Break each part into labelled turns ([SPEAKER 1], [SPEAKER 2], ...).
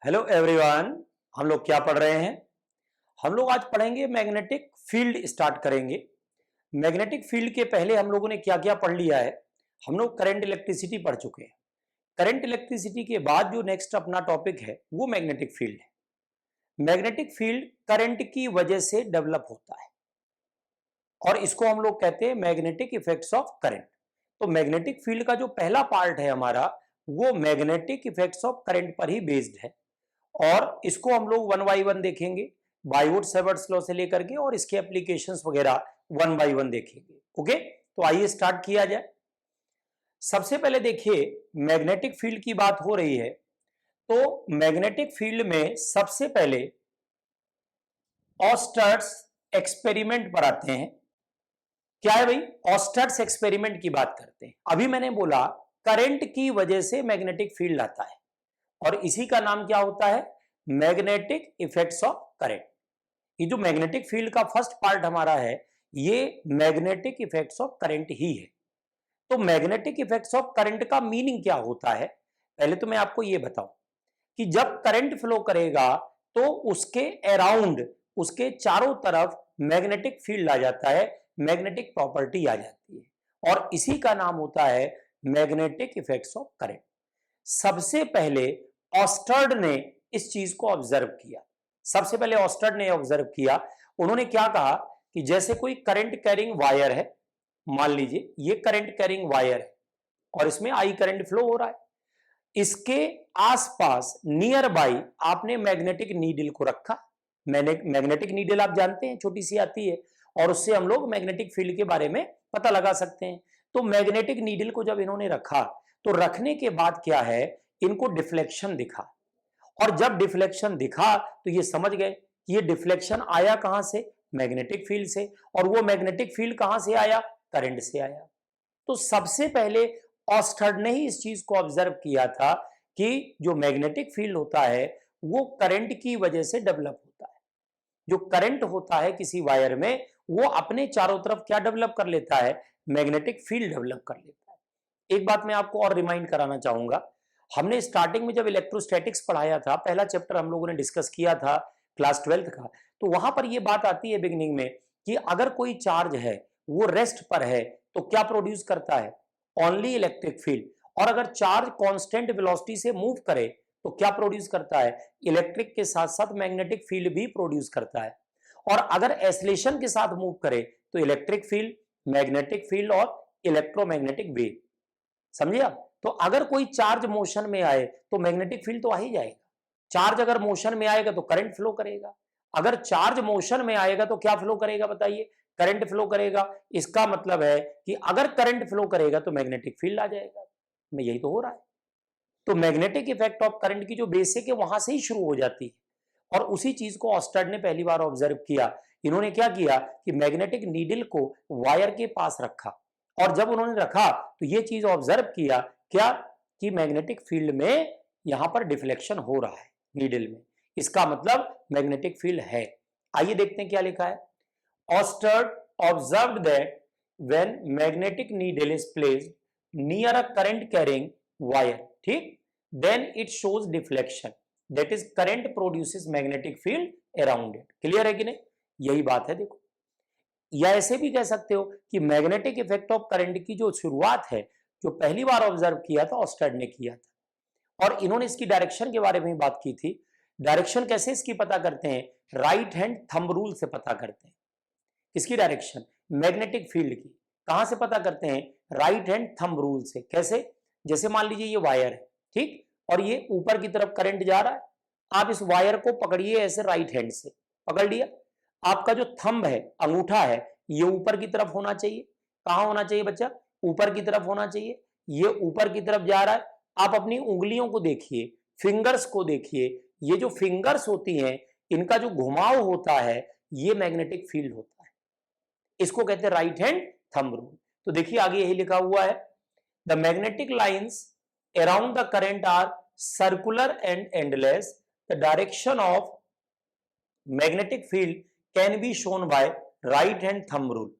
[SPEAKER 1] Hello everyone. हम लोग क्या पढ़ रहे हैं? हम लोग आज पढ़ेंगे मैग्नेटिक फील्ड स्टार्ट करेंगे। मैग्नेटिक फील्ड के पहले हम लोगों ने क्या क्या पढ़ लिया है? हम लोग करंट इलेक्ट्रिसिटी पढ़ चुके हैं। करंट इलेक्ट्रिसिटी के बाद जो नेक्स्ट अपना टॉपिक है वो मैग्नेटिक फील्ड है। मैग्नेटिक फील्ड करंट की वजह से डेवलप होता है और इसको हम लोग कहते हैं मैग्नेटिक इफेक्ट्स ऑफ करंट। तो मैग्नेटिक फील्ड का जो पहला पार्ट है हमारा वो मैग्नेटिक इफेक्ट्स ऑफ करंट पर ही बेस्ड है और इसको हम लोग वन बाई वन देखेंगे, बायवुड-सेवर्ट्स लॉ से लेकर के और इसके एप्लीकेशंस वगैरह वन बाई वन देखेंगे। ओके, तो आइए स्टार्ट किया जाए। सबसे पहले देखिए, मैग्नेटिक फील्ड की बात हो रही है तो मैग्नेटिक फील्ड में सबसे पहले ऑस्टर्स एक्सपेरिमेंट पर आते हैं। क्या है भाई? ऑस्टर्स एक्सपेरिमेंट की बात करते हैं। अभी मैंने बोला करंट की वजह से मैग्नेटिक फील्ड आता है और इसी का नाम क्या होता है? Magnetic effects of current. ये जो मैग्नेटिक फील्ड का फर्स्ट पार्ट हमारा है ये मैग्नेटिक इफेक्ट्स ऑफ करंट ही है। तो मैग्नेटिक इफेक्ट्स ऑफ करंट का मीनिंग क्या होता है? पहले तो मैं आपको ये बताऊं कि जब करंट फ्लो करेगा तो उसके अराउंड, उसके चारों तरफ मैग्नेटिक फील्ड आ जाता है, मैग्नेटिक प्रॉपर्टी आ जाती है और इसी का नाम होता है मैग्नेटिक इफेक्ट्स ऑफ करंट। सबसे पहले ऑस्टर्ड ने इस चीज को ऑब्जर्व किया। सबसे पहले ऑस्टर्ड ने ऑब्जर्व किया। उन्होंने क्या कहा कि जैसे कोई करंट कैरिंग वायर है, मान लीजिए ये करंट कैरिंग वायर है और इसमें आई करंट फ्लो हो रहा है। इसके आसपास नियर बाई आपने मैग्नेटिक नीडल को रखा। मैग्नेटिक नीडल आप जानते हैं, छोटी सी आती है और उससे हम लोग मैग्नेटिक फील्ड के बारे में पता लगा सकते हैं। तो मैग्नेटिक नीडल को जब इन्होंने रखा तो रखने के बाद क्या है, इनको डिफ्लेक्शन दिखा और जब डिफ्लेक्शन दिखा तो ये समझ गए कि ये डिफ्लेक्शन आया कहां से? मैग्नेटिक फील्ड से। और वो मैग्नेटिक फील्ड कहां से आया? करंट से आया। तो सबसे पहले ऑस्टर्ड ने ही इस चीज को ऑब्जर्व किया था कि जो मैग्नेटिक फील्ड होता है वो करंट की वजह से डेवलप होता है। जो करंट होता है किसी वायर में वो अपने चारों तरफ क्या डेवलप कर लेता है? मैग्नेटिक फील्ड डेवलप कर लेता है। एक बात मैं आपको और रिमाइंड कराना चाहूंगा, हमने स्टार्टिंग में जब इलेक्ट्रोस्टैटिक्स पढ़ाया था, पहला चैप्टर हम लोगों ने डिस्कस किया था क्लास 12th का, तो वहां पर यह बात आती है बिगिनिंग में कि अगर कोई चार्ज है वो रेस्ट पर है तो क्या प्रोड्यूस करता है? Only electric field. और अगर चार्ज कांस्टेंट वेलोसिटी से मूव करे तो क्या प्रोड्यूस करता है? इलेक्ट्रिक के साथ साथ मैग्नेटिक फील्ड भी प्रोड्यूस करता है। और अगर एस्लेशन के साथ मूव करे तो इलेक्ट्रिक फील्ड, मैग्नेटिक फील्ड और इलेक्ट्रोमैग्नेटिक वेव। समझे आप? तो अगर कोई चार्ज मोशन में आए तो मैग्नेटिक फील्ड तो आ ही जाएगा। चार्ज अगर मोशन में आएगा तो करंट फ्लो करेगा। अगर चार्ज मोशन में आएगा तो क्या फ्लो करेगा बताइए? करंट फ्लो करेगा। इसका मतलब है कि अगर करंट फ्लो करेगा तो मैग्नेटिक फील्ड आ जाएगा। में यही तो हो रहा है। तो मैग्नेटिक इफेक्ट ऑफ करंट की जो बेसिक है वहां से ही शुरू हो जाती है और उसी चीज को ऑस्टर्ड ने पहली बार ऑब्जर्व किया। इन्होंने क्या किया कि मैग्नेटिक नीडल को वायर के पास रखा और जब उन्होंने रखा तो ये चीज ऑब्जर्व किया क्या कि मैग्नेटिक फील्ड में यहां पर डिफ्लेक्शन हो रहा है नीडल में। इसका मतलब मैग्नेटिक फील्ड है। आइए देखते हैं क्या लिखा है। Oersted observed that when magnetic needle is placed near a current carrying wire, ठीक, then it shows deflection, that is current produces magnetic field around it। Clear है कि नहीं? यही बात है। देखो, या ऐसे भी कह सकते हो कि मैग्नेटिक इफेक्ट ऑफ करंट की जो शुरुआत है, जो पहली बार ऑब्जर्व किया था ऑस्टर्ड ने किया था और इन्होंने इसकी डायरेक्शन के बारे में बात की थी। डायरेक्शन कैसे इसकी पता करते हैं? राइट हैंड थंब रूल से पता करते हैं। किसकी डायरेक्शन? मैग्नेटिक फील्ड की। कहां से पता करते हैं? राइट हैंड थंब रूल से। कैसे? जैसे मान लीजिए ये वायर है, ठीक, और ये ऊपर की तरफ करंट जा रहा है। आप इस वायर को पकड़िए ऐसे राइट हैंड से, पकड़ लिया। आपका जो थंब है, अंगूठा है, ये ऊपर की तरफ होना चाहिए। कहां होना चाहिए बच्चा? ऊपर की तरफ होना चाहिए। ये ऊपर की तरफ जा रहा है। आप अपनी उंगलियों को देखिए, फिंगर्स को देखिए। ये जो फिंगर्स होती हैं इनका जो घुमाव होता है ये मैग्नेटिक फील्ड होता है। इसको कहते हैं राइट हैंड थंब रूल। तो देखिए आगे यही लिखा हुआ है, the magnetic lines around the current are circular and endless. The direction of magnetic field can be shown by right hand thumb rule.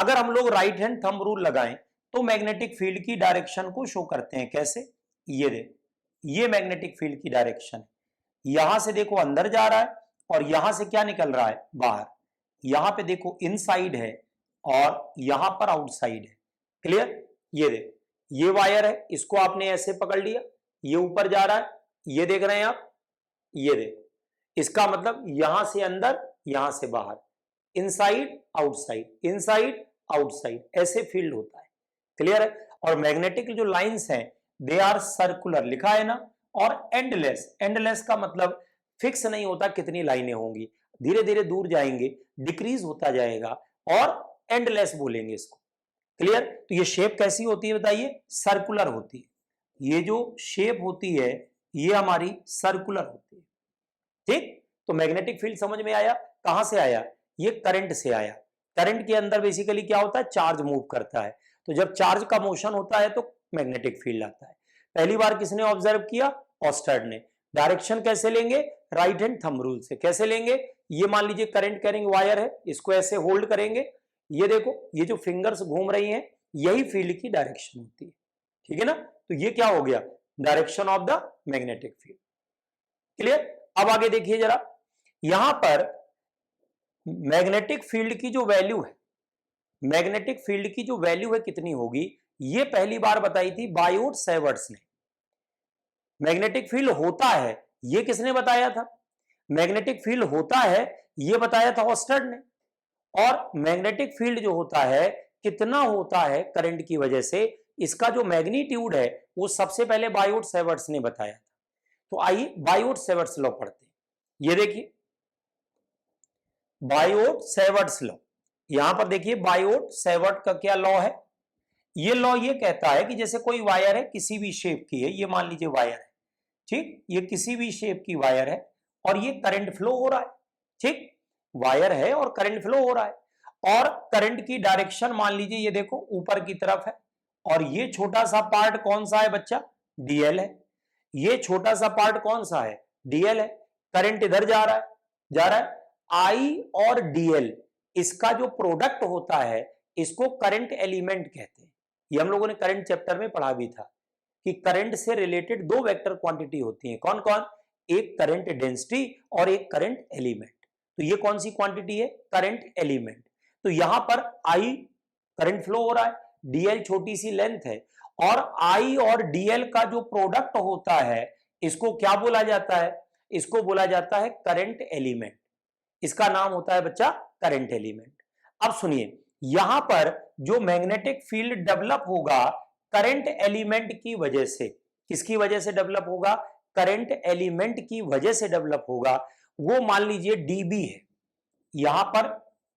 [SPEAKER 1] अगर हम लोग राइट हैंड थंब रूल लगाएं तो मैग्नेटिक फील्ड की डायरेक्शन को शो करते हैं। कैसे? ये मैग्नेटिक फील्ड की डायरेक्शन है। यहां से देखो अंदर जा रहा है और यहां से क्या निकल रहा है, बाहर। यहां पे देखो इनसाइड है और यहां पर आउटसाइड है। क्लियर? ये देखो, ये वायर है, इसको आपने ऐसे पकड़ लिया, ये ऊपर जा रहा है, ये देख रहे हैं आप, ये देखो, इसका मतलब यहां से अंदर, यहां से बाहर, इनसाइड आउटसाइड, इनसाइड आउटसाइड, ऐसे फील्ड होता है। क्लियर है? और मैग्नेटिक जो लाइंस हैं दे आर सर्कुलर, लिखा है ना, और एंडलेस। एंडलेस का मतलब फिक्स नहीं होता कितनी लाइनें होंगी, धीरे धीरे दूर जाएंगे, डिक्रीज होता जाएगा, और एंडलेस बोलेंगे इसको। क्लियर? तो ये शेप कैसी होती है बताइए? सर्कुलर होती है। ये जो शेप होती है ये हमारी सर्कुलर होती है। ठीक? तो मैग्नेटिक फील्ड समझ में आया? कहां से आया? ये करंट से आया। करंट के अंदर बेसिकली क्या होता है? चार्ज मूव करता है। तो जब चार्ज का मोशन होता है तो मैग्नेटिक फील्ड आता है। पहली बार किसने ऑब्जर्व किया? ऑस्टर्ड ने। डायरेक्शन कैसे लेंगे? राइट हैंड थंब रूल से। कैसे लेंगे? ये मान लीजिए करंट कैरिंग वायर है, इसको ऐसे होल्ड करेंगे, ये देखो, ये जो फिंगर्स घूम रही हैं यही फील्ड की डायरेक्शन होती है। ठीक है ना? तो ये क्या हो गया? Direction of the magnetic field. Clear? अब आगे देखिए जरा, यहां पर मैग्नेटिक फील्ड की जो वैल्यू है, मैग्नेटिक फील्ड की जो वैल्यू है कितनी होगी, ये पहली बार बताई थी बायोट-सैवर्ट्स ने। मैग्नेटिक फील्ड होता है ये किसने बताया था? मैग्नेटिक फील्ड होता है ये बताया था ऑस्टर्ड ने। और मैग्नेटिक फील्ड जो होता है कितना होता है करंट की वजह से, इसका जो मैग्नीट्यूड है वो सबसे पहले बायोट-सैवर्ट्स ने बताया था। तो आइए बायोट-सैवर्ट्स लॉ पढ़ते हैं। ये देखिए बायोट-सैवर्ट्स लॉ, यहां पर देखिए बायोट-सैवर्ट का क्या लॉ है। ये लॉ ये कहता है कि जैसे कोई वायर है, किसी भी शेप की है, ये मान लीजिए वायर है, ठीक, ये किसी भी शेप की वायर है और ये करंट फ्लो हो रहा है। ठीक, वायर है और करंट फ्लो हो रहा है, और करंट की डायरेक्शन मान लीजिए ये देखो ऊपर की तरफ है, और ये छोटा सा पार्ट कौन सा है बच्चा? डीएल है। ये छोटा सा पार्ट कौन सा है? डीएल है। करंट इधर जा रहा है, जा रहा है। आई और डीएल, इसका जो प्रोडक्ट होता है इसको करंट एलिमेंट कहते हैं। ये हम लोगों ने करंट चैप्टर में पढ़ा भी था कि करंट से रिलेटेड दो वेक्टर क्वांटिटी होती हैं। कौन कौन? एक करंट डेंसिटी और एक करंट एलिमेंट। तो ये कौन सी क्वांटिटी है? Current element. तो यहां पर आई करंट फ्लो हो रहा है, डीएल छोटी सी लेंथ है, और आई और डीएल का जो प्रोडक्ट होता है इसको क्या बोला जाता है? इसको बोला जाता है करंट एलिमेंट। इसका नाम होता है बच्चा करंट एलिमेंट। अब सुनिए, यहां पर जो मैग्नेटिक फील्ड डेवलप होगा करंट एलिमेंट की वजह से, किसकी वजह से डेवलप होगा? करंट एलिमेंट की वजह से डेवलप होगा। वो मान लीजिए डीबी है, यहां पर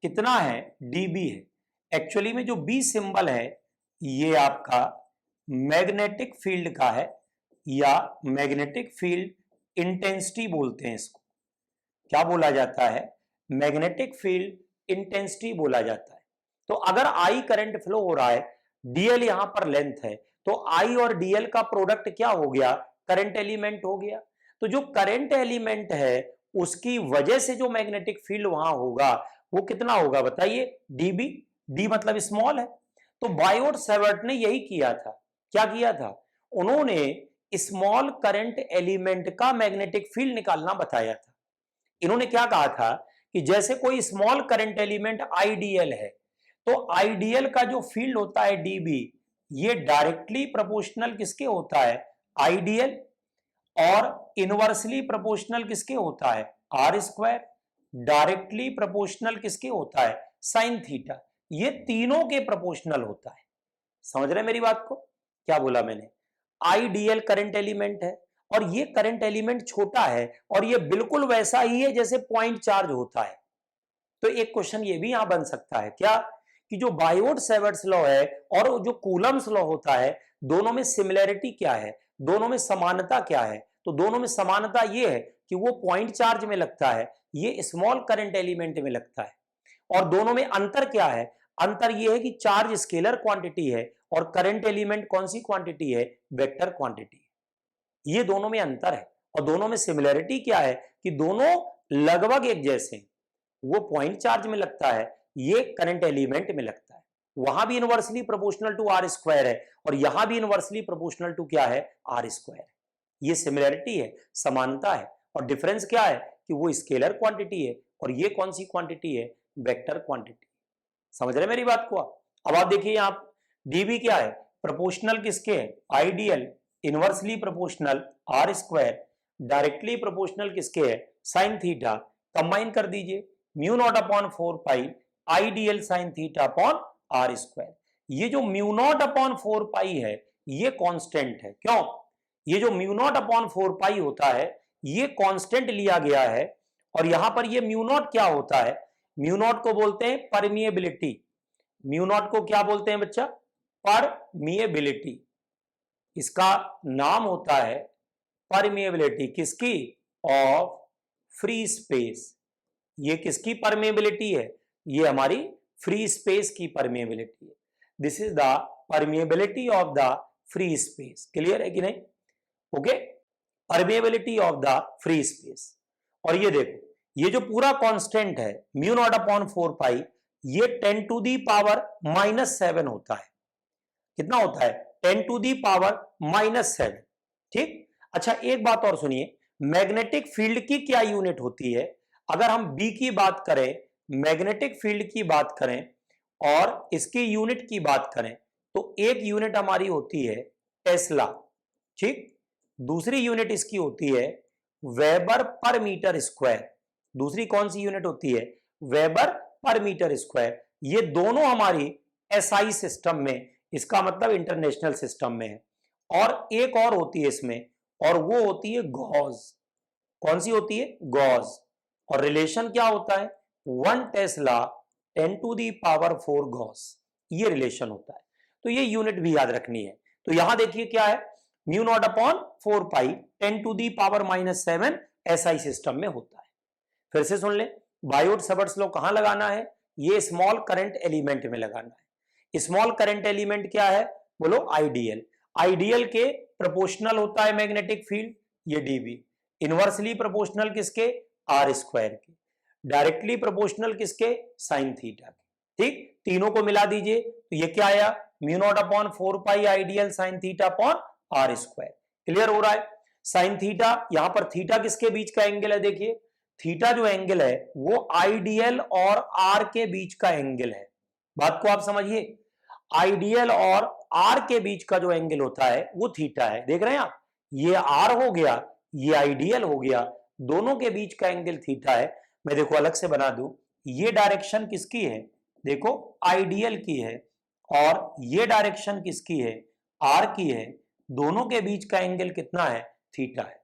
[SPEAKER 1] कितना है? डीबी है। एक्चुअली में जो बी सिंबल है ये आपका मैग्नेटिक फील्ड का है, या मैग्नेटिक फील्ड इंटेंसिटी बोलते हैं इसको। क्या बोला जाता है? मैग्नेटिक फील्ड इंटेंसिटी बोला जाता है। तो अगर आई करंट फ्लो हो रहा है, डीएल यहां पर लेंथ है, तो आई और डीएल का प्रोडक्ट क्या हो गया? करंट एलिमेंट हो गया। तो जो करंट एलिमेंट है उसकी वजह से जो मैग्नेटिक फील्ड वहां होगा वो कितना होगा बताइए? डीबी। डी मतलब स्मॉल है। तो बायोट-सैवर्ट ने यही किया था। क्या किया था? उन्होंने स्मॉल करंट एलिमेंट का मैग्नेटिक फील्ड निकालना बताया था। इन्होंने क्या कहा था कि जैसे कोई स्मॉल करंट एलिमेंट आईडीएल है, तो आईडीएल का जो फील्ड होता है डीबी, ये डायरेक्टली प्रोपोर्शनल किसके होता है? आईडीएल। और इनवर्सली प्रोपोर्शनल किसके होता है? Are square. डायरेक्टली प्रोपोर्शनल किसके होता है? Sine theta. ये तीनों के प्रोपोर्शनल होता है। समझ रहे मेरी बात को? क्या बोला मैंने? आईडीएल करंट एलिमेंट है और ये करंट एलिमेंट छोटा है, और ये बिल्कुल वैसा ही है जैसे पॉइंट चार्ज होता है। तो एक क्वेश्चन ये भी यहां बन सकता है क्या, कि जो बायोट-सैवर्ट्स लॉ है और जो कूलम्ब्स लॉ होता है, दोनों में सिमिलैरिटी क्या है? दोनों में समानता क्या है? तो दोनों में समानता ये है कि वो पॉइंट चार्ज में लगता है, ये स्मॉल करंट एलिमेंट में लगता है। और दोनों में अंतर क्या है? अंतर यह है कि चार्ज स्केलर क्वांटिटी है और करंट एलिमेंट कौन सी क्वांटिटी है? Vector quantity. ये दोनों में अंतर है। और दोनों में सिमिलैरिटी क्या है? कि दोनों लगभग एक जैसे हैं। वो पॉइंट चार्ज में लगता है, ये करंट एलिमेंट में लगता है। वहां भी inversely proportional to r square है और यहां भी इनवर्सली प्रोपोर्शनल टू क्या है? आर स्क्वायर है। ये सिमिलैरिटी है, समानता है। और डिफरेंस क्या है कि वो स्केलर क्वांटिटी है और ये कौन सी क्वांटिटी है, वेक्टर क्वांटिटी। समझ रहे मेरी बात को आप? अब आप देखिए यहां डीबी क्या है, प्रोपोर्शनल किसके है, ideal, inversely proportional r square, directly proportional किसके है, साइन थीटा। कंबाइन कर दीजिए, mu naught upon 4 pi ideal sine theta upon r square. ये जो म्यू नॉट अपॉन 4 पाई है ये कांस्टेंट है। क्यों? ये जो म्यू नॉट अपॉन 4 पाई होता है ये कांस्टेंट लिया गया है और यहां पर ये म्यू नॉट क्या होता है, म्यू नॉट को बोलते हैं परमिएबिलिटी। म्यू नॉट को क्या बोलते हैं बच्चा, परमिएबिलिटी। इसका नाम होता है परमिएबिलिटी किसकी, ऑफ फ्री स्पेस। ये किसकी परमिएबिलिटी है, ये हमारी फ्री स्पेस की परमिएबिलिटी है। This is the permeability of the free space. Clear है कि नहीं? Okay, permeability of the free space. और ये देखो ये जो पूरा कांस्टेंट है म्यू नॉट अपॉन 4 पाई ये 10 टू दी पावर -7 होता है। कितना होता है, 10 टू दी पावर -7। ठीक, अच्छा एक बात और सुनिए, मैग्नेटिक फील्ड की क्या यूनिट होती है? अगर हम बी की बात करें, मैग्नेटिक फील्ड की बात करें और इसकी यूनिट की बात करें तो एक यूनिट हमारी होती है टेस्ला। ठीक, दूसरी यूनिट इसकी होती है वेबर पर मीटर स्क्वायर। दूसरी कौन सी यूनिट होती है, वेबर पर मीटर स्क्वायर। ये दोनों हमारी एसआई सिस्टम में, इसका मतलब इंटरनेशनल सिस्टम में है। और एक और होती है इसमें और वो होती है गॉस। कौन सी होती है, गॉस। और रिलेशन क्या होता है, 1 tesla 10 to the power 4 gauss, ये रिलेशन होता है। तो ये यूनिट भी याद रखनी है। तो यहां देखिए क्या है, mu naught upon 4 pi 10 to the power -7 SI system में होता है। फिर से सुन ले, बायोट सवर्ट्स लॉ कहां लगाना है, ये स्मॉल करंट एलिमेंट में लगाना है। स्मॉल करंट एलिमेंट क्या है, बोलो आइडियल। आइडियल के प्रोपोर्शनल होता है मैग्नेटिक फील्ड, ये डीबी। इनवर्सली प्रोपोर्शनल किसके, आर स्क्वायर के। डायरेक्टली प्रोपोर्शनल किसके, साइन थीटा के। ठीक, तीनों को मिला दीजिए तो ये क्या आया, mu naught upon 4 pi ideal sine theta upon r square. Clear हो रहा है? साइन थीटा, यहां पर थीटा किसके बीच का एंगल है, देखिए थीटा जो एंगल है वो आइडियल और आर के बीच का एंगल है। बात को आप समझिए, आइडियल और आर के बीच का जो एंगल होता है वो थीटा है। देख रहे हैं आप, ये आर हो गया, ये आइडियल हो गया, दोनों के बीच का एंगल थीटा है। मैं देखो अलग से बना दूं, ये डायरेक्शन किसकी है, देखो आइडियल की है और ये डायरेक्शन किसकी है, आर की है। दोनों के बीच का एंगल कितना है, थीटा है।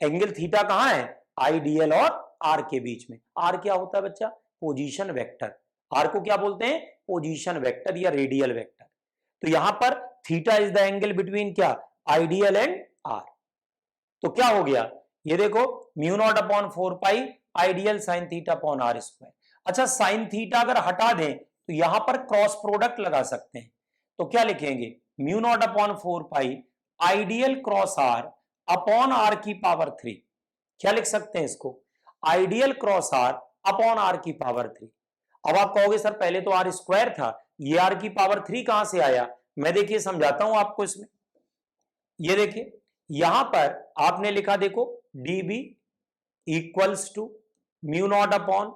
[SPEAKER 1] एंगल थीटा कहां है, आइडियल और आर के बीच में। आर क्या होता है बच्चा, पोजीशन वेक्टर। आर को क्या बोलते हैं, पोजीशन वेक्टर या रेडियल वेक्टर। तो यहां पर theta is the angle between क्या, आइडियल एंड आर। तो क्या हो गया, ये देखो mu naught upon 4 pi ideal sine theta upon r square. अच्छा साइन थीटा अगर हटा दें तो यहां पर क्रॉस प्रोडक्ट लगा सकते हैं। तो क्या लिखेंगे, mu naught upon 4 pi ideal cross r upon r की पावर 3। क्या लिख सकते हैं इसको, ideal cross r upon r की पावर 3। अब आप कहोगे सर पहले तो आर स्क्वायर था, ये आर की पावर 3 कहां से आया? मैं देखिए समझाता हूं आपको इसमें। ये देखिए यहां पर आपने लिखा देखो dB equals to mu naught upon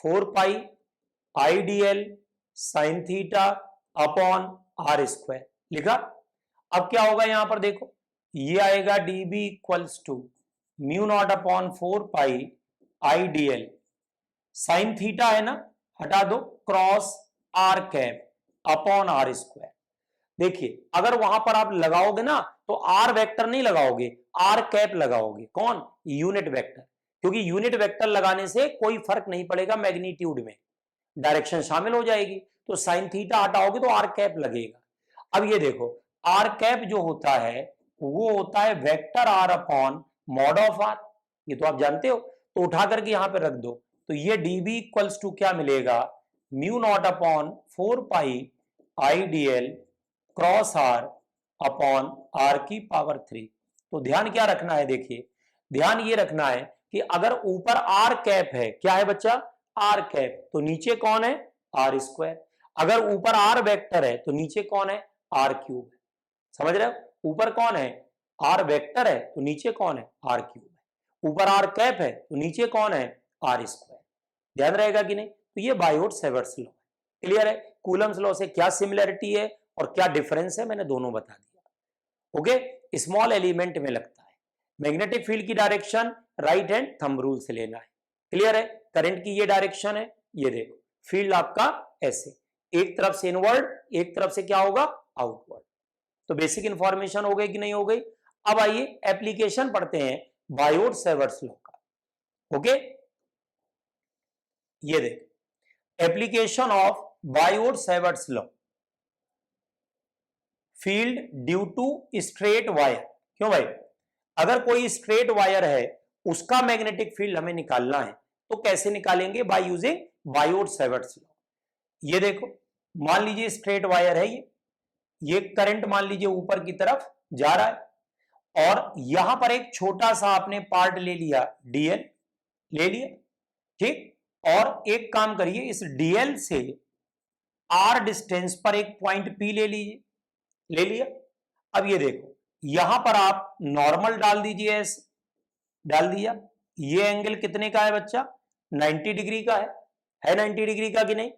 [SPEAKER 1] 4 pi ideal sine theta upon r square लिखा। अब क्या होगा यहां पर देखो, ये आएगा dB equals to mu naught upon 4 pi ideal sine theta है ना, हटा दो, cross r cap upon r square. देखिए अगर वहां पर आप लगाओगे ना तो आर वेक्टर नहीं लगाओगे, आर कैप लगाओगे। कौन, यूनिट वेक्टर। क्योंकि यूनिट वेक्टर लगाने से कोई फर्क नहीं पड़ेगा मैग्नीट्यूड में, डायरेक्शन शामिल हो जाएगी। तो साइन थीटा हटाओगे तो आर कैप लगेगा। अब ये देखो आर कैप जो होता है वो होता है vector r upon mod of r, ये तो आप जानते हो। तो उठा करके यहां पे रख दो, तो ये डीबी इक्वल्स टू क्या मिलेगा, mu naught upon 4 pi ideal cross r upon r की पावर 3। तो ध्यान क्या रखना है, देखिए ध्यान ये रखना है कि अगर ऊपर आर कैप है, क्या है बच्चा, आर कैप, तो नीचे कौन है, आर स्क्वायर। अगर ऊपर आर वेक्टर है तो नीचे कौन है, आर क्यूब है। समझ रहे हो, ऊपर कौन है, आर वेक्टर है तो नीचे कौन है, आर क्यूब है। ऊपर आर कैप है तो नीचे कौन है, आर स्क्वायर। ध्यान रहेगा कि नहीं। तो ये बायोट-सेवर्ट्स लॉ है। क्लियर है। कूलम्स लॉ से क्या सिमिलरिटी है और क्या डिफरेंस है मैंने दोनों बता दिया। ओके, स्मॉल एलिमेंट में लगता है। मैग्नेटिक फील्ड की direction right hand thumb rule से लेना है। क्लियर है। करंट की ये डायरेक्शन है, ये देखो फील्ड आपका ऐसे, एक तरफ से इनवर्ड, एक तरफ से क्या होगा, आउटवर्ड। तो बेसिक इंफॉर्मेशन हो गई कि नहीं हो गई। अब आइए एप्लीकेशन पढ़ते हैं बायोट-सेवर्ट्स लॉ का। ओके, ये देख application of Biot Savart's law, field due to straight wire. क्यों भाई, अगर कोई स्ट्रेट वायर है उसका मैग्नेटिक फील्ड हमें निकालना है तो कैसे निकालेंगे, बाय यूजिंग बायोट-सेवर्ट्स लॉ। ये देखो, मान लीजिए स्ट्रेट वायर है, ये करंट मान लीजिए ऊपर की तरफ जा रहा है और यहां पर एक छोटा सा आपने पार्ट ले लिया, डीएल ले लिया, ठीक। और एक काम करिए, इस डीएल से आर डिस्टेंस पर एक पॉइंट पी ले लीजिए, ले लिया। अब ये देखो, यहां पर आप नॉर्मल डाल दीजिए, ऐसे डाल दिया। ये एंगल कितने का है बच्चा, 90 डिग्री का है 90 डिग्री का कि नहीं,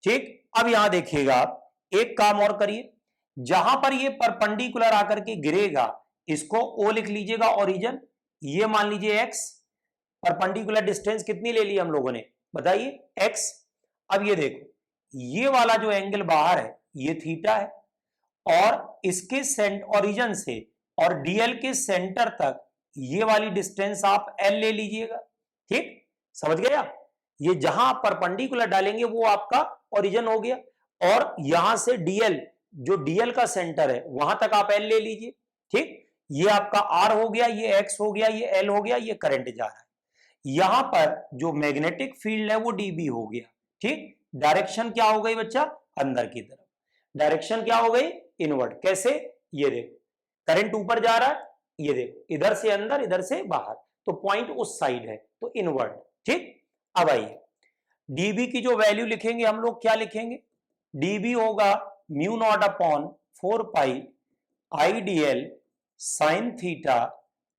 [SPEAKER 1] ठीक। अब यहां देखिएगा आप, एक काम और करिए, जहां पर ये परपेंडिकुलर आकर के गिरेगा इसको ओ लिख लीजिएगा, ओरिजिन। ये मान लीजिए एक्स, परपेंडिकुलर डिस्टेंस कितनी ले ली हम लोगों ने, बताइए, एक्स। अब ये देखो, ये वाला जो एंगल बाहर है ये थीटा है और इसके ओरिजिन से और डीएल के सेंटर तक ये वाली डिस्टेंस आप एल ले लीजिएगा, ठीक। समझ गया। ये जहां आप परपेंडिकुलर डालेंगे वो आपका ओरिजिन हो गया और यहां से डीएल, जो डीएल का सेंटर है वहां तक आप एल ले लीजिए, ठीक। ये आपका आर हो गया, ये एक्स हो गया, ये एल हो गया, ये करंट जा रहा है। यहां पर जो मैग्नेटिक फील्ड है वो डीबी हो गया, ठीक। डायरेक्शन क्या हो गई बच्चा, अंदर की तरफ। डायरेक्शन क्या हो गई, इनवर्ड। कैसे, ये देखो करंट ऊपर जा रहा है, ये देखो इधर से अंदर इधर से बाहर, तो पॉइंट उस साइड है तो इनवर्ड, ठीक। अब आइए डीबी की जो वैल्यू लिखेंगे हम लोग, क्या लिखेंगे, डीबी होगा mu naught upon 4 pi I d l sine theta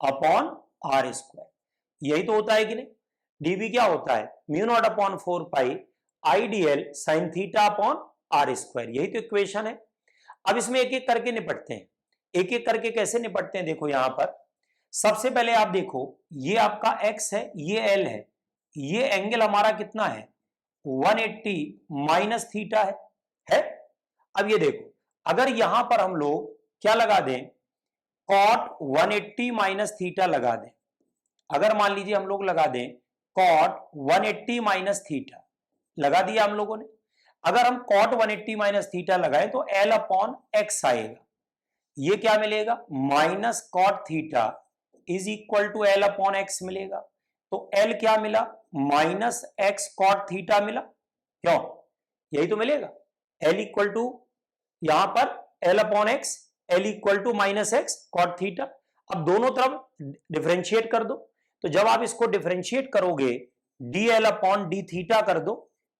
[SPEAKER 1] upon r square. यही तो होता है कि नहीं। डीबी क्या होता है, mu naught upon 4 pi I d l sine theta upon r square, यही तो इक्वेशन है। अब इसमें एक एक करके निपटते हैं। एक एक करके कैसे निपटते हैं, देखो यहां पर सबसे पहले आप देखो, ये आपका एक्स है, ये एल है, ये एंगल हमारा कितना है 180 माइनस थीटा है। अब ये देखो, अगर यहां पर हम लोग क्या लगा दें, कॉट 180 माइनस थीटा लगा दें, अगर मान लीजिए हम लोग लगा दें कॉट 180 माइनस थीटा, लगा दिया हम लोगों ने। अगर हम कॉट 180 माइनस थीटा लगाएं तो एल अपॉन एक्स आएगा, ये क्या मिलेगा, minus cot theta is equal to l upon x मिलेगा। तो एल क्या मिला, माइनस एक्स कॉट थीटा मिला, क्यों, यही तो मिलेगा। एल इक्वल टू, यहां पर l upon x, l equal to minus x cot theta. अब दोनों तरफ डिफरेंशिएट कर दो, तो जब आप इसको डिफरेंशिएट करोगे D L upon D theta कर दो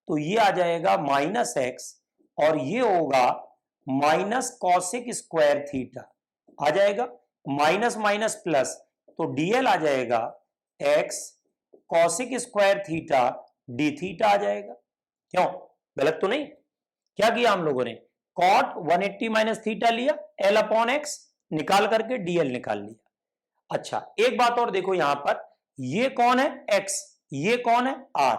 [SPEAKER 1] तो ये आ जाएगा माइनस एक्स और ये होगा माइनस कॉसेक स्क्वायर थीटा, आ जाएगा माइनस माइनस प्लस, तो डीएल आ जाएगा x cosec square theta d theta आ जाएगा। क्यों, गलत तो नहीं। क्या किया हम लोगों ने, कॉट 180 माइनस थीटा लिया, एल अपॉन एक्स निकाल करके डीएल निकाल लिया। अच्छा एक बात और देखो, यहां पर ये कौन है एक्स, ये कौन है आर,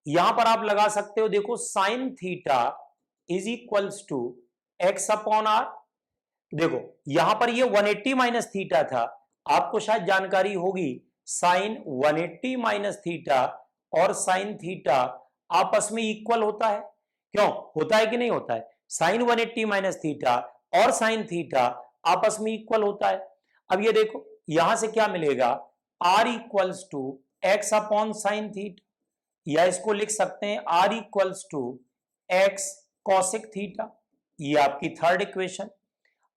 [SPEAKER 1] यहां पर आप लगा सकते हो, देखो sine theta is equals to x upon r. देखो यहां पर ये 180 माइनस थीटा था, आपको शायद जानकारी होगी साइन 180 माइनस थीटा और साइन थीटा आपस में इक्वल होता है। क्यों, होता है कि नहीं होता है, साइन 180 माइनस थीटा और साइन थीटा आपस में इक्वल होता है। अब ये देखो यहां से क्या मिलेगा, r equals to x upon sine theta, या इसको लिख सकते हैं r equals to x cosec theta, ये आपकी थर्ड इक्वेशन।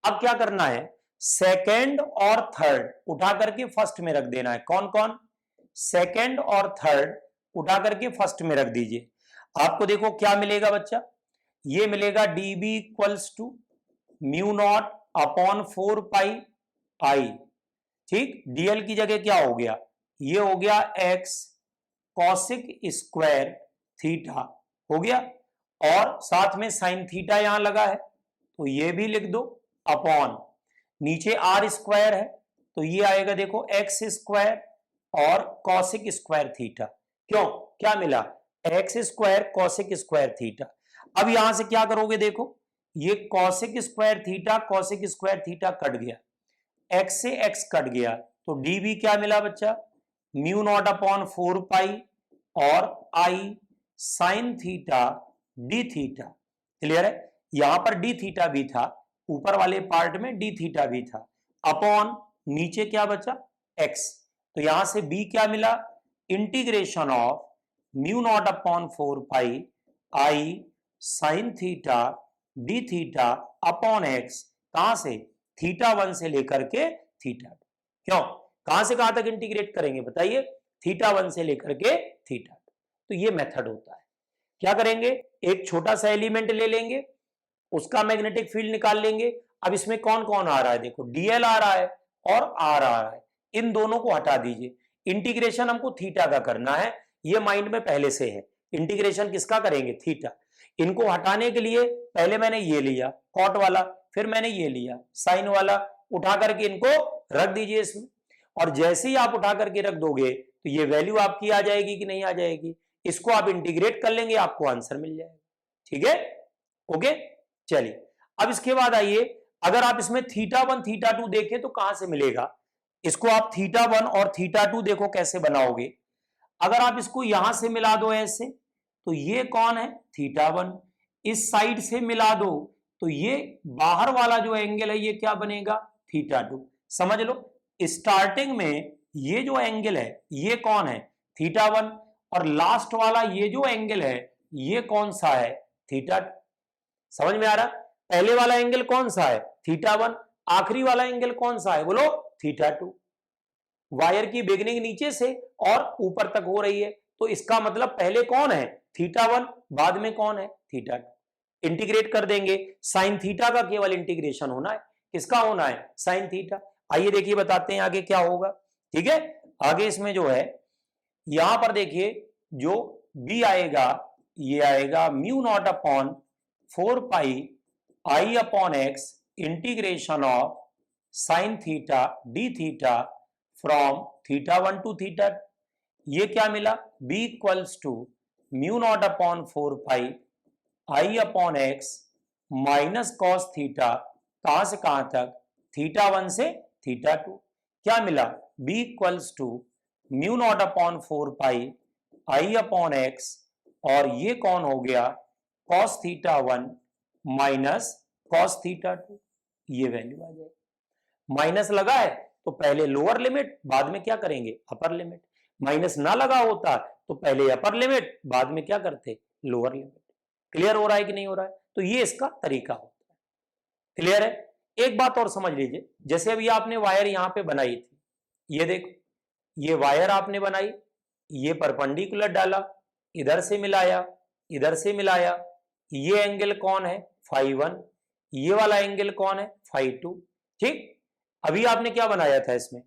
[SPEAKER 1] अब क्या करना है, सेकेंड और थर्ड उठा करके फर्स्ट में रख देना है। कौन कौन, सेकेंड और थर्ड उठा करके फर्स्ट में रख दीजिए। आपको देखो क्या मिलेगा बच्चा, ये मिलेगा dB equals to mu naught upon 4 pi I, ठीक। डीएल की जगह क्या हो गया ये हो गया x कॉसिक स्क्वायर थीटा हो गया, और साथ में साइन थीटा यहां लगा है तो ये भी लिख दो, अपॉन नीचे आर स्क्वायर है तो ये आएगा देखो एक्स स्क्वायर और कॉसिक स्क्वायर थीटा। क्यों, क्या मिला, x square cosec square theta. अब यहां से क्या करोगे, देखो ये कॉसिक स्क्वायर थीटा कट गया, एक्स से एक्स कट गया तो डी भी क्या मिला बच्चा, म्यू नॉट अपॉन 4 पाई और I sine theta d theta. Clear है, यहां पर डी थीटा भी था, ऊपर वाले पार्ट में डी थीटा भी था, अपॉन नीचे क्या बचा एक्स, तो यहां से बी क्या मिला, integration of mu naught upon 4 pi I sine theta d theta upon x, कहां से, थीटा 1 से लेकर के थीटा 2। क्यों, कहां से कहां तक इंटीग्रेट करेंगे बताइए, थीटा 1 से लेकर के थीटा 2। तो ये मेथड होता है। क्या करेंगे, एक छोटा सा एलिमेंट ले लेंगे, उसका मैग्नेटिक फील्ड निकाल लेंगे। अब इसमें कौन कौन आ रहा है, देखो डीएल आ रहा है और आर आ रहा है, इन दोनों को हटा दीजिए। इंटीग्रेशन हमको थीटा का करना है, ये माइंड में पहले से है, इंटीग्रेशन किसका करेंगे, थीटा। इनको हटाने के लिए पहले मैंने ये लिया कॉट वाला, फिर मैंने ये लिया साइन वाला, उठा करके इनको रख दीजिए इसमें, और जैसे ही आप उठा करके रख दोगे तो ये वैल्यू आपकी आ जाएगी कि नहीं आ जाएगी, इसको आप इंटीग्रेट कर लेंगे, आपको आंसर मिल जाएगा। ठीक है, ओके। चलिए अब इसके बाद आइए, अगर आप इसमें थीटा 1 थीटा 2 देखें तो कहां से मिलेगा, इसको आप थीटा 1 और थीटा 2 देखो कैसे बनाओगे। अगर आप इसको यहां से मिला दो ऐसे तो ये कौन है, थीटा 1, इस साइड से मिला दो तो ये बाहर वाला जो एंगल है ये क्या बनेगा, थीटा 2। समझ लो, स्टार्टिंग में ये जो एंगल है ये कौन है, थीटा 1, और लास्ट वाला ये जो एंगल है ये कौन सा है, थीटा 2। समझ में आ रहा, पहले वाला एंगल कौन सा है, थीटा 1, आखिरी वाला एंगल कौन सा है, बोलो थीटा 2। वायर की बिगनिंग नीचे से और ऊपर तक हो रही है, तो इसका मतलब पहले कौन है, थीटा 1, बाद में कौन है, थीटा 2। इंटीग्रेट कर देंगे, साइन थीटा का केवल इंटीग्रेशन होना है, किसका होना है, साइन थीटा। आइए देखिए बताते हैं आगे क्या होगा। ठीक है, आगे इसमें जो है यहां पर देखिए जो बी आएगा ये आएगा mu naught upon 4 pi I upon x integration of sine theta d theta from theta 1 to theta. ये क्या मिला, b equals to mu naught upon 4 pi I upon x minus cos theta, कहां से कहां तक, थीटा 1 से theta 2। क्या मिला, b equals to mu naught upon 4 pi I upon x, और ये कौन हो गया, cos theta 1 minus cos theta 2। ये वैल्यू आ जाएगी। माइनस लगा है तो पहले लोअर लिमिट, बाद में क्या करेंगे, अपर लिमिट। माइनस ना लगा होता तो पहले अपर लिमिट, बाद में क्या करते, लोअर लिमिट। क्लियर हो रहा है कि नहीं हो रहा है, तो ये इसका तरीका होता है। क्लियर है, एक बात और समझ लीजिए, जैसे अभी आपने वायर यहां पे बनाई थी, ये देखो ये वायर आपने बनाई, ये परपेंडिकुलर डाला, इधर से मिलाया, इधर से मिलाया, ये एंगल कौन है, फाई 1, ये वाला एंगल कौन है, फाई 2। ठीक, अभी आपने क्या बनाया था इसमें,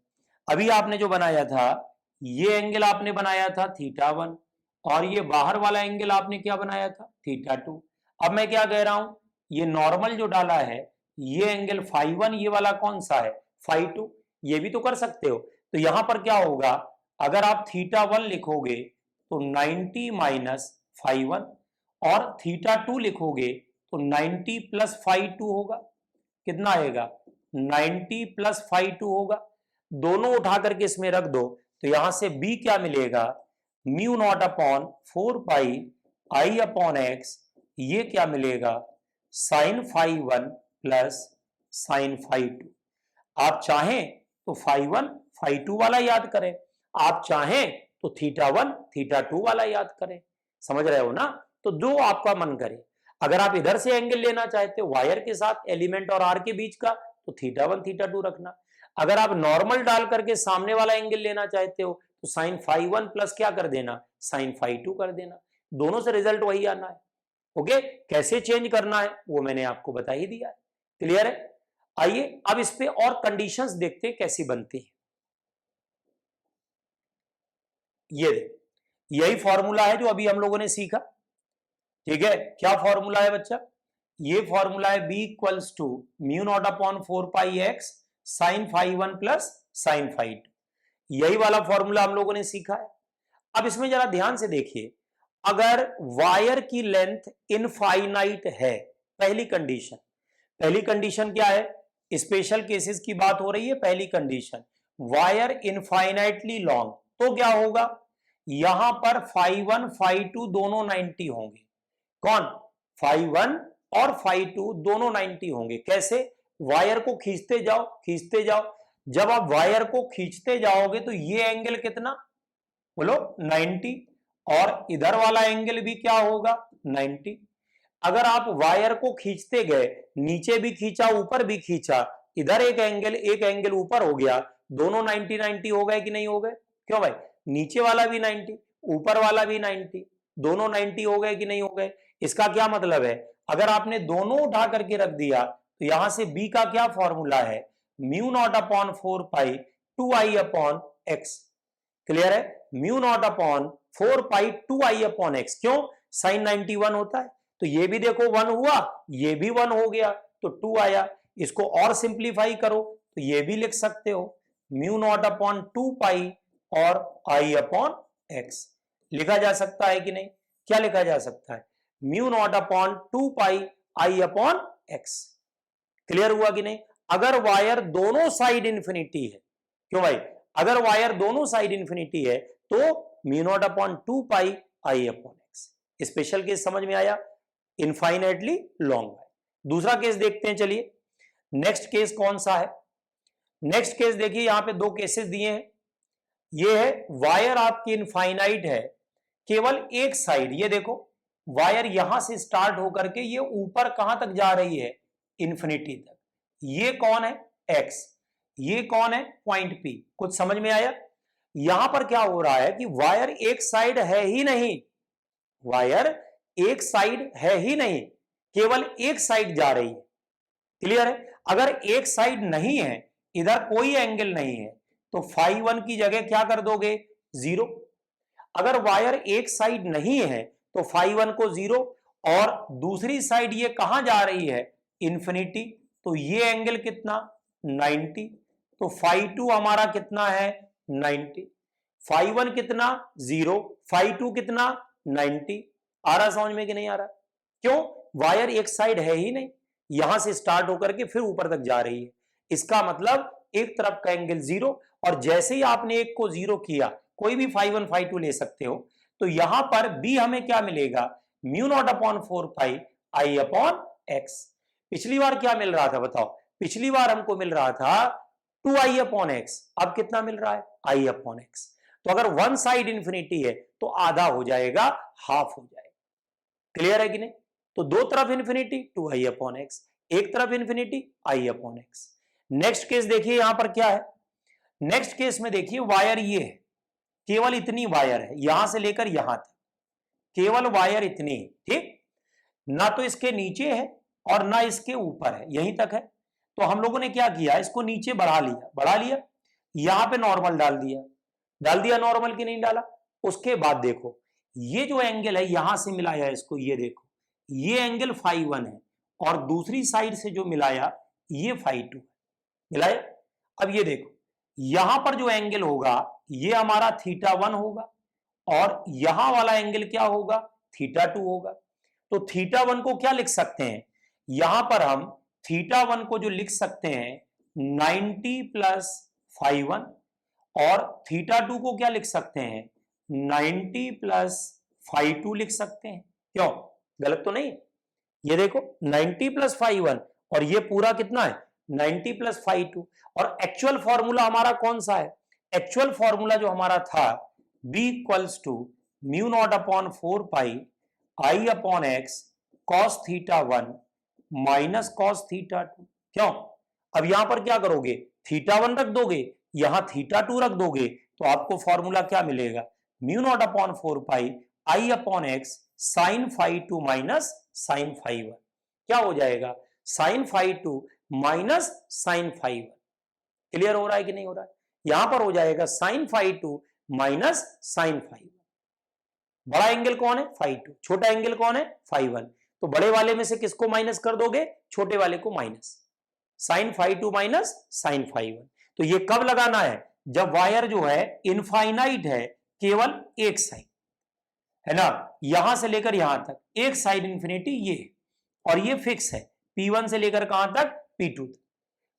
[SPEAKER 1] अभी आपने जो बनाया था ये एंगल आपने बनाया था थीटा 1, और ये बाहर वाला एंगल आपने क्या बनाया था, थीटा 2। अब मैं क्या कह रहा हूं, ये नॉर्मल जो डाला है ये एंगल फाई 1, ये वाला कौन सा है, फाई 2। ये भी तो कर सकते हो, तो यहां पर क्या होगा, अगर आप थीटा 1 लिखोगे तो 90 माइनस फाई 1, और थीटा 2 लिखोगे तो 90 प्लस फाई 2 होगा, कितना आएगा, 90 प्लस फाई 2 होगा। दोनों उठा करके इसमें रख दो तो यहां से b क्या मिलेगा, mu naught upon 4 pi I upon x, ये क्या मिलेगा, sine phi 1 plus sine phi 2। आप चाहें तो फाई 1 फाई 2 वाला याद करें, आप चाहें तो थीटा 1 थीटा 2 वाला याद करें। समझ रहे हो ना, तो जो आपका मन करे। अगर आप इधर से एंगल लेना चाहते हो वायर के साथ एलिमेंट और आर के बीच का, तो थीटा 1 थीटा 2 रखना। अगर आप नॉर्मल डाल करके सामने वाला एंगल लेना चाहते हो तो साइन फाई 1 प्लस क्या कर देना, साइन फाई 2 कर देना। दोनों से रिजल्ट वही आना है। ओके, कैसे चेंज करना है वो मैंने आपको बता ही दिया है। क्लियर है, आइए अब इस पे और कंडीशंस देखते हैं कैसी बनती है। ये यही फॉर्मूला है जो अभी हम लोगों ने सीखा। ठीक है, क्या फॉर्मूला है बच्चा? ये फॉर्मूला है B equals to mu naught upon 4πx sine phi 1 plus sine phi 2। यही वाला फॉर्मूला हम लोगों ने सीखा है। अब इसमें जरा ध्यान से देखिए, अगर वायर की लेंथ इनफाइनाइट है, पहली कंडीशन क्या है? स्पेशल केसेस की बात हो रही है। पहली कंडीशन वायर इनफाइनाइटली लॉन्ग, तो क्या होगा? यहां पर फाई 1 फाई 2 दोनों 90 होंगे। कौन? फाई 1 और फाई 2 दोनों 90 होंगे। कैसे? वायर को खींचते जाओ। जब आप वायर को खींचते जाओगे तो ये एंगल कितना? बोलो 90, और इधर वाला एंगल भी क्या होगा? 90। अगर आप वायर को खींचते गए, नीचे भी खींचा ऊपर भी खींचा, इधर एक एंगल ऊपर हो गया, दोनों 90 हो गए कि नहीं हो गए? क्यों भाई? नीचे वाला भी 90, ऊपर वाला भी 90, दोनों 90 हो गए कि नहीं हो गए? इसका क्या मतलब है? अगर आपने दोनों उठा करके रख दिया तो यहां से बी का क्या फॉर्मूला है? Mu naught upon 4π 2i upon x. Clear है? Mu naught upon 4π 2i upon x. क्यों? साइन 91 होता है, तो ये भी देखो 1 हुआ, ये भी 1 हो गया, तो 2 आया। इसको और सिंप्लीफाई करो तो ये भी लिख सकते हो म्यू नॉट अपॉन 2π और i अपॉन एक्स। लिखा जा सकता है कि नहीं? क्या लिखा जा सकता है? Mu naught upon 2π i upon x. Clear हुआ कि नहीं? अगर वायर दोनों साइड इंफिनिटी है, क्यों भाई? अगर वायर दोनों साइड इंफिनिटी है तो mu naught upon 2π i upon x. Special case समझ में आया? इनफाइनाइटली लॉन्ग है। दूसरा केस देखते हैं, चलिए। नेक्स्ट केस कौन सा है? नेक्स्ट केस देखिए, यहां पे दो केसेस दिए हैं। ये है वायर आपकी इनफाइनाइट है, केवल एक साइड। ये देखो, वायर यहां से स्टार्ट होकर के ये ऊपर कहां तक जा रही है? इंफिनिटी तक। ये कौन है? एक्स। ये कौन है? Point P. कुछ समझ में आया? यहां पर क्या हो रहा है कि वायर एक साइड है ही नहीं, वायर एक साइड है ही नहीं, केवल एक साइड जा रही है। क्लियर है? अगर एक साइड नहीं है, इधर कोई एंगल नहीं है, तो फाई 1 की जगह क्या कर दोगे? 0। अगर वायर एक साइड नहीं है तो फाई 1 को 0, और दूसरी साइड ये कहां जा रही है? इंफिनिटी, तो ये एंगल कितना? 90। तो फाई 2 हमारा कितना है? 90। फाई 1 कितना? 0। फाई 2 कितना? 90। आ रहा समझ में कि नहीं आ रहा? क्यों? वायर एक साइड है ही नहीं, यहां से स्टार्ट होकर के फिर ऊपर तक जा रही है। इसका मतलब एक तरफ का एंगल 0, और जैसे ही आपने एक को 0 किया, कोई भी फाई 1 फाई 2 ले सकते हो, तो यहां पर बी हमें क्या मिलेगा? Mu naught upon 4π i upon x. पिछली बार क्या मिल रहा था बताओ? पिछली बार हमको मिल रहा था 2i अपॉन एक्स। अब कितना मिल रहा है? i upon x. तो अगर वन साइड इंफिनिटी है तो आधा हो जाएगा, हाफ हो जाएगा। क्लियर है कि नहीं? तो दो तरफ इंफिनिटी 2i अपॉन एक्स, एक तरफ infinity i upon x. Next case देखिए, यहां पर क्या है? नेक्स्ट केस में देखिए, वायर ये है, केवल इतनी वायर है, यहां से लेकर यहां तक, केवल वायर इतनी, ठीक? ना तो इसके नीचे है और ना इसके ऊपर है, यहीं तक है। तो हम लोगों ने क्या किया? इसको नीचे बढ़ा लिया, यहां पे नॉर्मल डाल दिया नॉर्मल की नहीं डाला। उसके बाद देखो, ये जो एंगल है यहां से मिलाया इसको, ये देखो, ये एंगल फाई 1 है, और दूसरी साइड से जो मिलाया ये फाई 2 मिलाया। अब ये देखो, यहां पर जो एंगल होगा ये हमारा θ1 होगा, और यहां वाला एंगल क्या होगा? θ2 होगा। तो θ1 को क्या लिख सकते हैं? यहां पर हम θ1 को जो लिख सकते हैं 90 प्लस फाई 1, और θ2 को क्या लिख सकते हैं? 90 प्लस फाई 2 लिख सकते हैं। क्यों? गलत तो नहीं? ये देखो 90 प्लस फाई 1, और ये पूरा कितना है? 90 प्लस फाई 2। और एक्चुअल फॉर्मूला हमारा कौन सा है? एक्चुअल फॉर्मूला जो हमारा था b equals to mu naught upon 4π i upon x cos θ1 minus cos θ2। क्यों? अब यहां पर क्या करोगे? θ1 रख दोगे, यहां θ2 रख दोगे, तो आपको फॉर्मूला क्या मिलेगा? Mu naught upon 4π i upon x sine phi 2 minus sine phi 1। क्या हो जाएगा? Sine phi 2 minus sine phi 1। Clear हो रहा है कि नहीं हो रहा है? यहां पर हो जाएगा sine phi 2 minus sine phi. बड़ा एंगल कौन है? फाई 2। छोटा एंगल कौन है? फाई 1। तो बड़े वाले में से किसको माइनस कर दोगे? छोटे वाले को minus. Sine phi 2 minus sine phi 1। तो ये कब लगाना है? जब वायर जो है इनफाइनाइट है, केवल एक साइड है ना, यहां से लेकर यहां तक एक साइड इंफिनिटी ये, और ये फिक्स है P1 से लेकर कहां तक? P2 तक।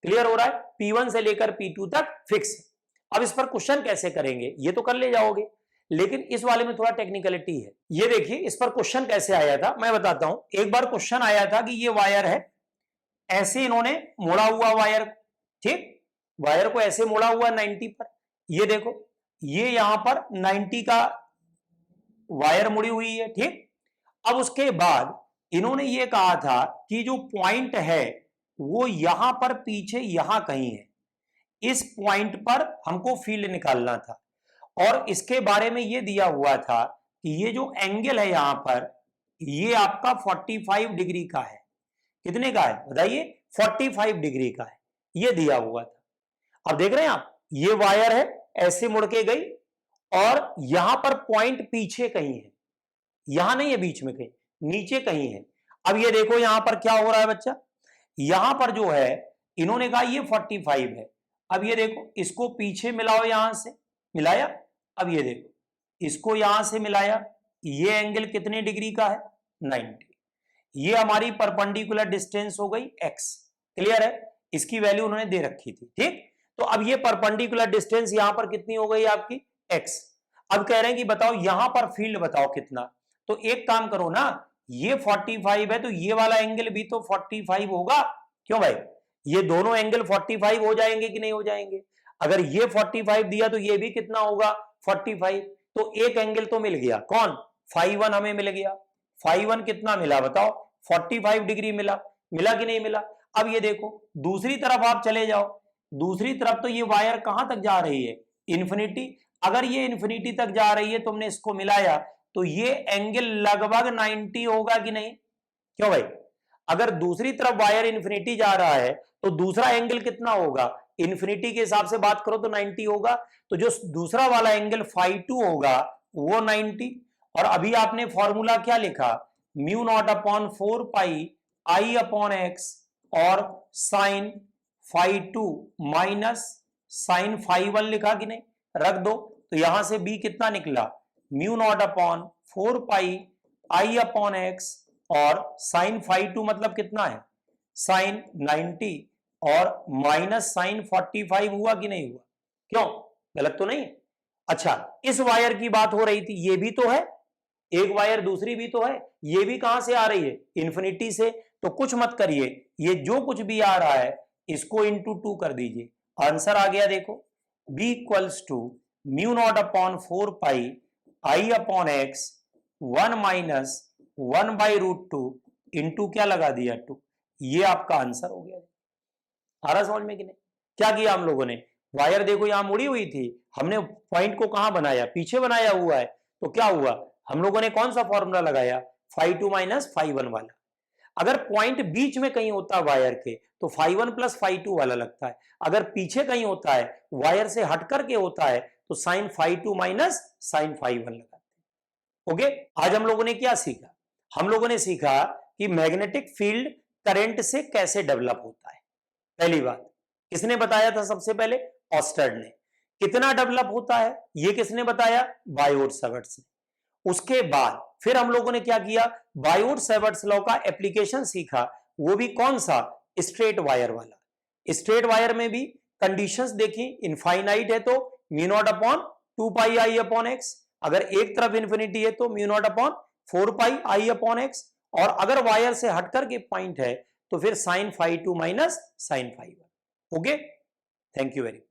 [SPEAKER 1] क्लियर हो रहा है? P1 से लेकर P2 तक फिक्स है। अब इस पर क्वेश्चन कैसे करेंगे? ये तो कर ले जाओगे, लेकिन इस वाले में थोड़ा टेक्निकलिटी है। ये देखिए इस पर क्वेश्चन कैसे आया था, मैं बताता हूं। एक बार क्वेश्चन आया था कि ये वायर है, ऐसे इन्होंने मोड़ा हुआ वायर, ठीक, वायर को ऐसे मोड़ा हुआ 90 पर। ये देखो, ये यहां पर 90 का वायर मुड़ी हुई है, ठीक। अब उसके बाद इन्होंने ये कहा था कि जो पॉइंट है वो यहां पर पीछे यहां कहीं है, इस पॉइंट पर हमको फील्ड निकालना था। और इसके बारे में ये दिया हुआ था कि ये जो एंगल है यहां पर, ये आपका 45 डिग्री का है। कितने का है बताइए? 45 डिग्री का है, ये दिया हुआ था। अब देख रहे हैं आप, ये वायर है ऐसे मुड़ के गई, और यहां पर पॉइंट पीछे कहीं है, यहां नहीं है बीच में, कहीं नीचे कहीं है। अब ये देखो यहां पर क्या हो रहा है बच्चा, यहां पर जो है इन्होंने कहा ये 45 है। अब ये देखो, इसको पीछे मिलाओ, यहां से मिलाया, अब ये देखो इसको यहां से मिलाया, ये एंगल कितने डिग्री का है? 90। ये हमारी परपेंडिकुलर डिस्टेंस हो गई x। क्लियर है? इसकी वैल्यू उन्होंने दे रखी थी, ठीक। तो अब ये परपेंडिकुलर डिस्टेंस यहां पर कितनी हो गई आपकी? x। अब कह रहे हैं कि बताओ यहां पर फील्ड बताओ कितना। तो एक काम करो ना, ये 45 है तो ये वाला एंगल भी तो 45 होगा। क्यों भाई? ये दोनों एंगल 45 हो जाएंगे कि नहीं हो जाएंगे? अगर ये 45 दिया तो ये भी कितना होगा? 45। तो एक एंगल तो मिल गया, कौन? फाई 1 हमें मिल गया। फाई 1 कितना मिला बताओ? 45 डिग्री मिला। मिला कि नहीं मिला? अब ये देखो दूसरी तरफ आप चले जाओ, दूसरी तरफ तो ये वायर कहां तक जा रही है? इन्फिनिटी। अगर ये इन्फिनिटी तक जा रही है, तुमने इसको मिलाया, तो ये एंगल लगभग 90 होगा कि नहीं? क्यों भाई? अगर दूसरी तरफ वायर इन्फिनिटी जा रहा है तो दूसरा एंगल कितना होगा? इन्फिनिटी के हिसाब से बात करो तो 90 होगा। तो जो दूसरा वाला एंगल फाई 2 होगा वो 90। और अभी आपने फॉर्मूला क्या लिखा? Mu naught upon 4 pi I upon x और sine phi 2 minus sine phi 1 लिखा कि नहीं? रख दो। तो यहां से बी कितना निकला? Mu naught upon 4 pi I upon x और साइन फाई 2 मतलब कितना है? साइन 90 और माइनस साइन 45 हुआ कि नहीं हुआ? क्यों? गलत तो नहीं है? अच्छा, इस वायर की बात हो रही थी, ये भी तो है, एक वायर दूसरी भी तो है, ये भी कहां से आ रही है? इन्फिनिटी से। तो कुछ मत करिए, ये जो कुछ भी आ रहा है इसको इंटू 2 कर दीजिए, आंसर आ गया। देखो b equals to mu naught upon 4 pi I upon x 1 minus 1 by root 2 into क्या लगा दिया? 2। ये आपका आंसर हो गया। आ रहा समझ में कि नहीं? क्या किया हम लोगों ने? वायर देखो यहां मुड़ी हुई थी, हमने पॉइंट को कहां बनाया? पीछे बनाया हुआ है। तो क्या हुआ? हम लोगों ने कौन सा फॉर्मूला लगाया? फाई 2 माइनस फाई 1 वाला। अगर पॉइंट बीच में कहीं होता वायर के तो फाई 1 प्लस फाई 2 वाला लगता है। अगर पीछे कहीं होता है, वायर से हट करके होता है, तो sine phi 2 minus sine phi 1 लगाते हैं। ओके, आज हम लोगों ने क्या सीखा? हम लोगों ने सीखा कि मैग्नेटिक फील्ड करंट से कैसे डेवलप होता है। पहली बात किसने बताया था? सबसे पहले ऑस्टर्ड ने। कितना डेवलप होता है ये किसने बताया? बायोट-सैवर्ट्स ने। उसके बाद फिर हम लोगों ने क्या किया? बायोट-सैवर्ट्स लॉ का एप्लीकेशन सीखा। वो भी कौन सा? स्ट्रेट वायर वाला। स्ट्रेट वायर में भी कंडीशंस देखी, इनफाइनाइट है तो mu naught upon 2 pi I upon x, अगर एक तरफ इन्फिनिटी है तो mu naught upon 4 pi I upon x, और अगर वायर से हटकर के पॉइंट है तो फिर sine phi 2 minus sine phi 1। Okay, thank you very much.